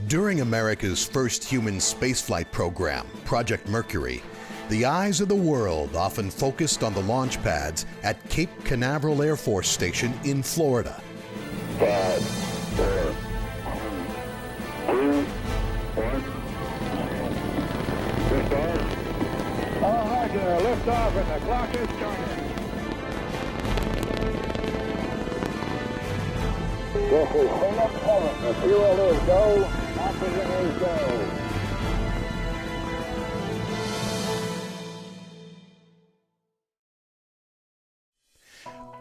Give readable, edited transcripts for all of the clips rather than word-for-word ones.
During America's first human spaceflight program, Project Mercury, the eyes of the world often focused on the launch pads at Cape Canaveral Air Force Station in Florida. 5, 4, 3, 2, 1. Liftoff. All right, liftoff, and the clock is turning. This is Hangar S. The fuel is go. Oxygen is go.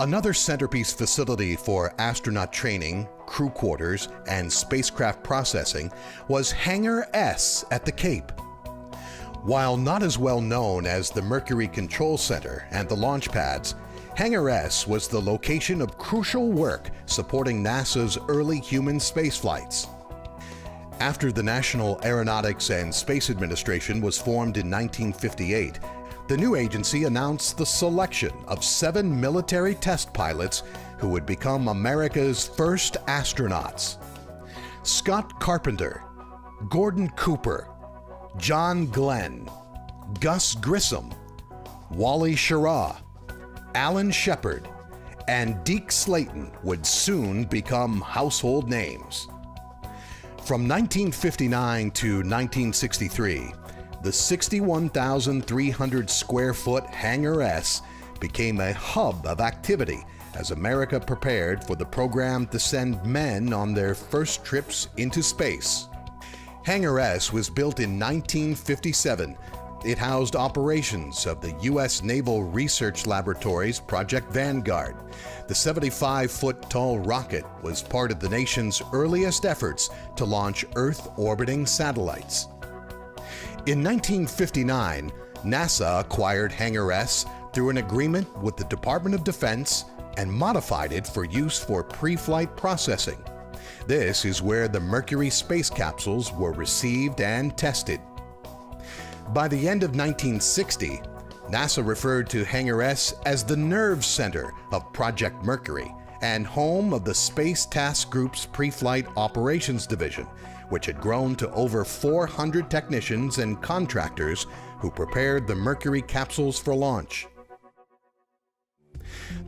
Another centerpiece facility for astronaut training, crew quarters, and spacecraft processing was Hangar S at the Cape. While not as well known as the Mercury Control Center and the launch pads, Hangar S was the location of crucial work supporting NASA's early human spaceflights. After the National Aeronautics and Space Administration was formed in 1958, the new agency announced the selection of 7 military test pilots who would become America's first astronauts. Scott Carpenter, Gordon Cooper, John Glenn, Gus Grissom, Wally Schirra, Alan Shepard, and Deke Slayton would soon become household names. From 1959 to 1963, the 61,300 square foot Hangar S became a hub of activity as America prepared for the program to send men on their first trips into space. Hangar S was built in 1957. It housed operations of the U.S. Naval Research Laboratory's Project Vanguard. The 75-foot-tall rocket was part of the nation's earliest efforts to launch Earth-orbiting satellites. In 1959, NASA acquired Hangar S through an agreement with the Department of Defense and modified it for use for pre-flight processing. This is where the Mercury space capsules were received and tested. By the end of 1960, NASA referred to Hangar S as the nerve center of Project Mercury and home of the Space Task Group's Pre-Flight Operations Division, which had grown to over 400 technicians and contractors who prepared the Mercury capsules for launch.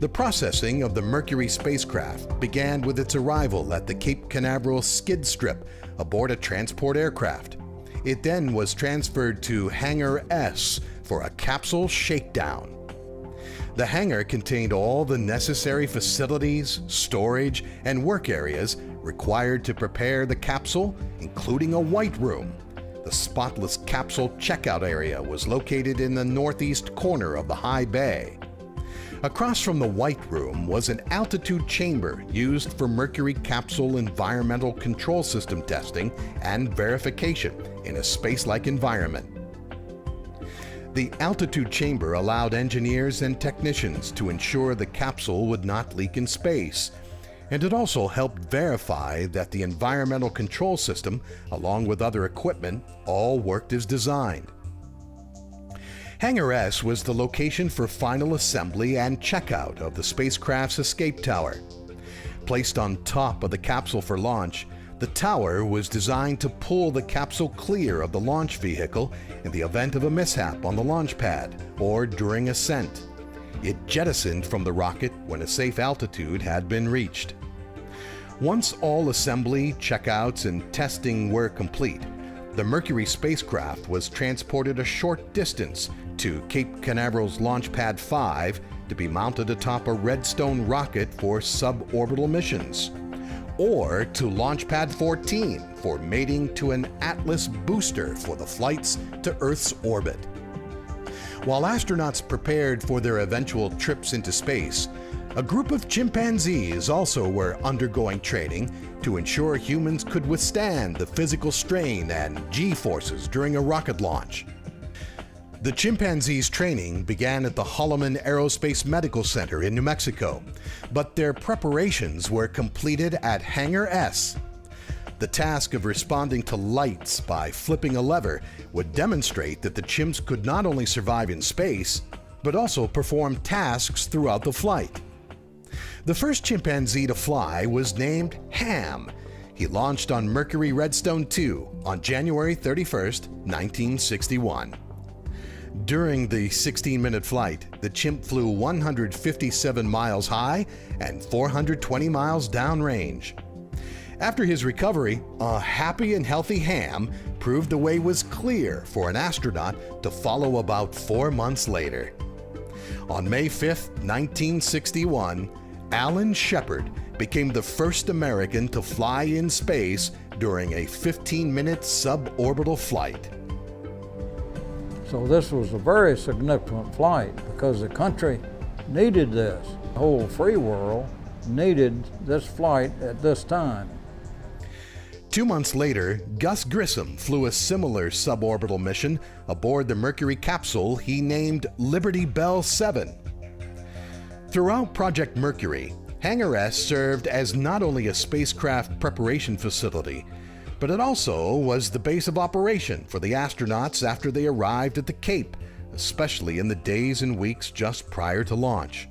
The processing of the Mercury spacecraft began with its arrival at the Cape Canaveral skid strip aboard a transport aircraft. It then was transferred to Hangar S for a capsule shakedown. The hangar contained all the necessary facilities, storage, and work areas required to prepare the capsule, including a white room. The spotless capsule checkout area was located in the northeast corner of the high bay. Across from the white room was an altitude chamber used for Mercury capsule environmental control system testing and verification in a space-like environment. The altitude chamber allowed engineers and technicians to ensure the capsule would not leak in space, and it also helped verify that the environmental control system, along with other equipment, all worked as designed. Hangar S was the location for final assembly and checkout of the spacecraft's escape tower. Placed on top of the capsule for launch, the tower was designed to pull the capsule clear of the launch vehicle in the event of a mishap on the launch pad or during ascent. It jettisoned from the rocket when a safe altitude had been reached. Once all assembly, checkouts, and testing were complete, the Mercury spacecraft was transported a short distance to Cape Canaveral's Launch Pad 5 to be mounted atop a Redstone rocket for suborbital missions, or to Launch Pad 14 for mating to an Atlas booster for the flights to Earth's orbit. While astronauts prepared for their eventual trips into space, a group of chimpanzees also were undergoing training to ensure humans could withstand the physical strain and G-forces during a rocket launch. The chimpanzees' training began at the Holloman Aerospace Medical Center in New Mexico, but their preparations were completed at Hangar S. The task of responding to lights by flipping a lever would demonstrate that the chimps could not only survive in space, but also perform tasks throughout the flight. The first chimpanzee to fly was named Ham. he launched on Mercury Redstone 2 on January 31st, 1961. During the 16-minute flight, the chimp flew 157 miles high and 420 miles downrange. After his recovery, a happy and healthy ham proved the way was clear for an astronaut to follow about 4 months later. On May 5, 1961, Alan Shepard became the first American to fly in space during a 15-minute suborbital flight. So this was a very significant flight because the country needed this. The whole free world needed this flight at this time. 2 months later, Gus Grissom flew a similar suborbital mission aboard the Mercury capsule he named Liberty Bell 7. Throughout Project Mercury, Hangar S served as not only a spacecraft preparation facility, but it also was the base of operation for the astronauts after they arrived at the Cape, especially in the days and weeks just prior to launch.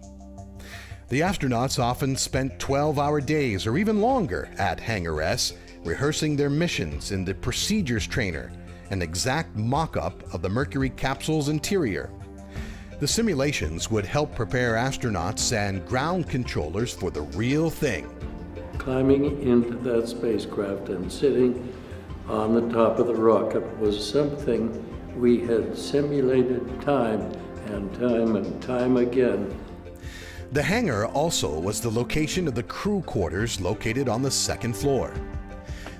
The astronauts often spent 12-hour days or even longer at Hangar S, rehearsing their missions in the procedures trainer, an exact mock-up of the Mercury capsule's interior. The simulations would help prepare astronauts and ground controllers for the real thing. Climbing into that spacecraft and sitting on the top of the rocket was something we had simulated time and time again. The hangar also was the location of the crew quarters located on the second floor.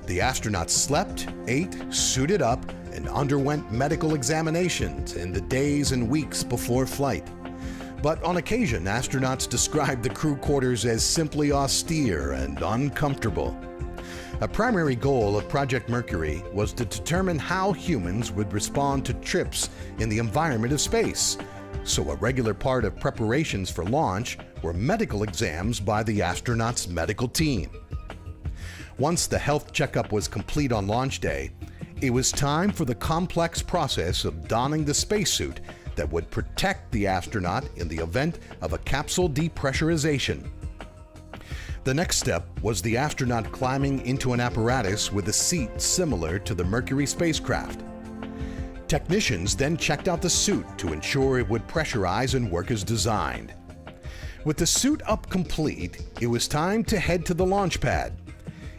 The astronauts slept, ate, suited up, and underwent medical examinations in the days and weeks before flight. But on occasion, astronauts described the crew quarters as simply austere and uncomfortable. A primary goal of Project Mercury was to determine how humans would respond to trips in the environment of space, so a regular part of preparations for launch were medical exams by the astronauts' medical team. Once the health checkup was complete on launch day, it was time for the complex process of donning the spacesuit that would protect the astronaut in the event of a capsule depressurization. The next step was the astronaut climbing into an apparatus with a seat similar to the Mercury spacecraft. Technicians then checked out the suit to ensure it would pressurize and work as designed. With the suit up complete, it was time to head to the launch pad.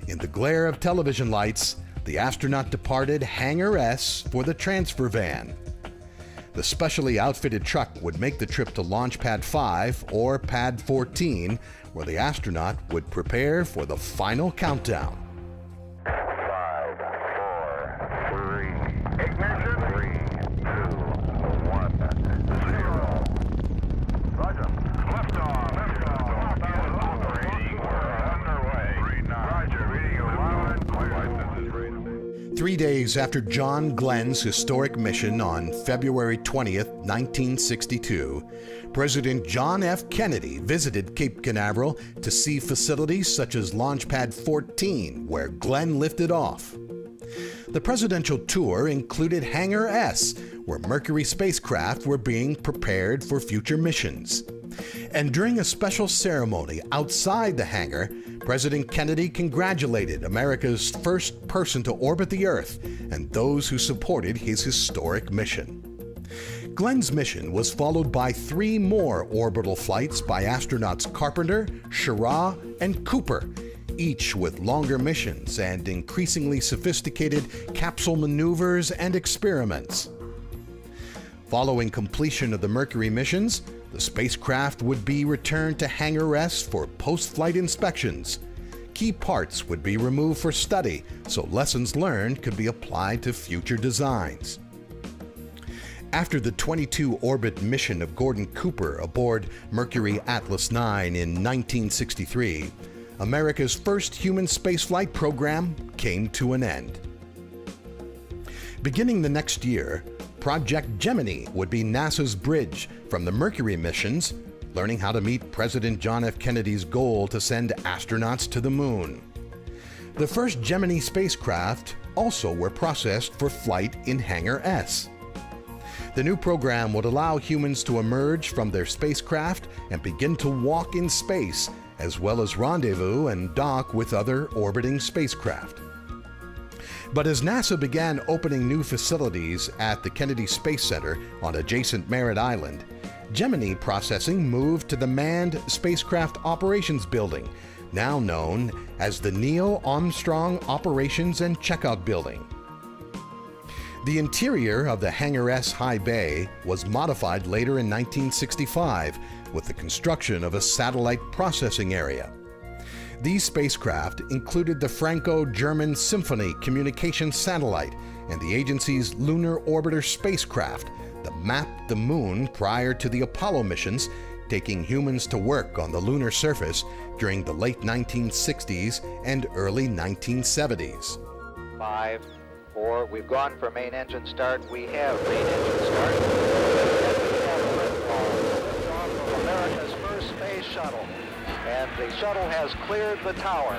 In the glare of television lights, the astronaut departed Hangar S for the transfer van. The specially outfitted truck would make the trip to Launch Pad 5 or Pad 14, where the astronaut would prepare for the final countdown. 5, 4, 3, ignition. 3, 2, 1, 0. Roger. Liftoff. Operating. We're underway. Roger. Reading loud and clear. License is reading. 3 days after John Glenn's historic mission on February 20th, 1962, President John F. Kennedy visited Cape Canaveral to see facilities such as Launch Pad 14, where Glenn lifted off. The presidential tour included Hangar S, where Mercury spacecraft were being prepared for future missions. And during a special ceremony outside the hangar, President Kennedy congratulated America's first person to orbit the Earth and those who supported his historic mission. Glenn's mission was followed by 3 more orbital flights by astronauts Carpenter, Schirra, and Cooper, each with longer missions and increasingly sophisticated capsule maneuvers and experiments. Following completion of the Mercury missions, the spacecraft would be returned to Hangar S for post-flight inspections. Key parts would be removed for study, so lessons learned could be applied to future designs. After the 22-orbit mission of Gordon Cooper aboard Mercury Atlas 9 in 1963, America's first human spaceflight program came to an end. Beginning the next year, Project Gemini would be NASA's bridge from the Mercury missions, learning how to meet President John F. Kennedy's goal to send astronauts to the moon. The first Gemini spacecraft also were processed for flight in Hangar S. The new program would allow humans to emerge from their spacecraft and begin to walk in space as well as rendezvous and dock with other orbiting spacecraft. But as NASA began opening new facilities at the Kennedy Space Center on adjacent Merritt Island, Gemini processing moved to the Manned Spacecraft Operations Building, now known as the Neil Armstrong Operations and Checkout Building. The interior of the Hangar S high bay was modified later in 1965 with the construction of a satellite processing area. These spacecraft included the Franco-German Symphony communication satellite and the agency's lunar orbiter spacecraft that mapped the moon prior to the Apollo missions, taking humans to work on the lunar surface during the late 1960s and early 1970s. 5, 4, we've gone for main engine start. We have main engine start. Liftoff of America's first space shuttle. And the shuttle has cleared the tower.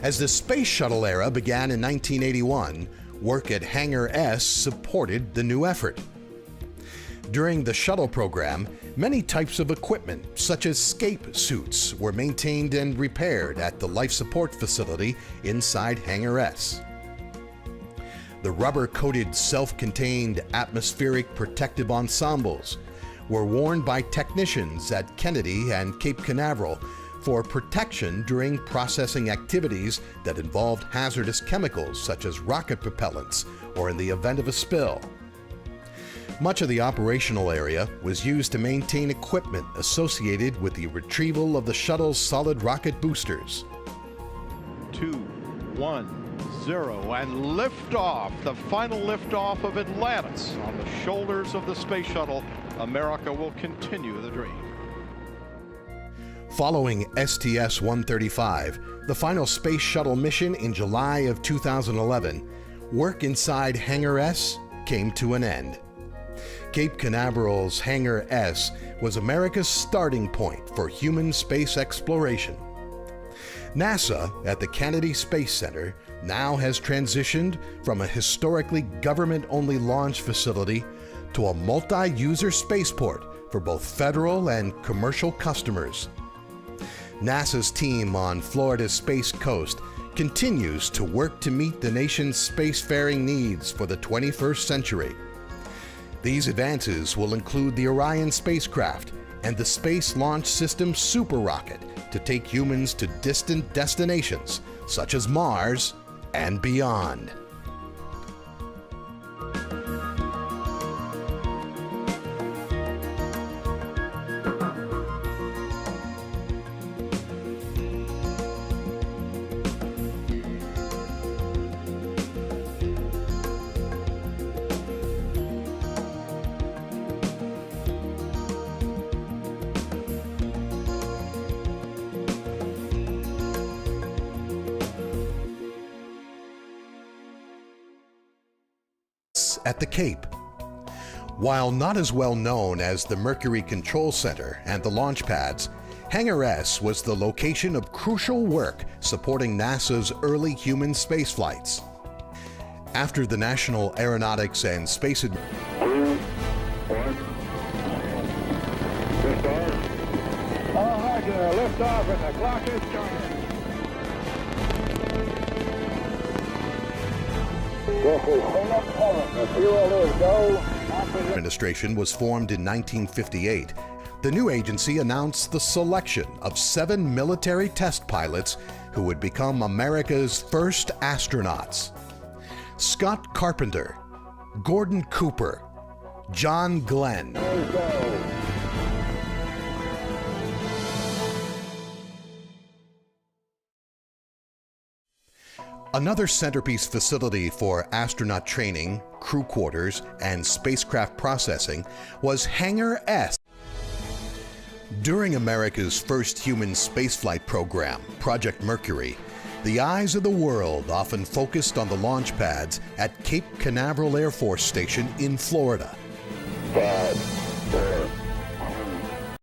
As the space shuttle era began in 1981, work at Hangar S supported the new effort. During the shuttle program, many types of equipment, such as scape suits, were maintained and repaired at the life support facility inside Hangar S. The rubber-coated self-contained atmospheric protective ensembles were worn by technicians at Kennedy and Cape Canaveral for protection during processing activities that involved hazardous chemicals such as rocket propellants or in the event of a spill. Much of the operational area was used to maintain equipment associated with the retrieval of the shuttle's solid rocket boosters. 2, 1, 0, and liftoff, the final liftoff of Atlantis on the shoulders of the space shuttle. America will continue the dream. Following STS-135, the final space shuttle mission in July of 2011, work inside Hangar S came to an end. Cape Canaveral's Hangar S was America's starting point for human space exploration. NASA at the Kennedy Space Center now has transitioned from a historically government-only launch facility to a multi-user spaceport for both federal and commercial customers. NASA's team on Florida's Space Coast continues to work to meet the nation's spacefaring needs for the 21st century. These advances will include the Orion spacecraft and the Space Launch System super rocket to take humans to distant destinations such as Mars and beyond. At the Cape. While not as well known as the Mercury Control Center and the launch pads, Hangar S was the location of crucial work supporting NASA's early human space flights. After the National Aeronautics and Space 2, 1, liftoff. All right, liftoff, and the clock is starting. This is Hingham, the fuel is go. Administration was formed in 1958. The new agency announced the selection of 7 military test pilots who would become America's first astronauts. Scott Carpenter, Gordon Cooper, John Glenn. Another centerpiece facility for astronaut training, crew quarters, and spacecraft processing was Hangar S. During America's first human spaceflight program, Project Mercury, the eyes of the world often focused on the launch pads at Cape Canaveral Air Force Station in Florida. 5,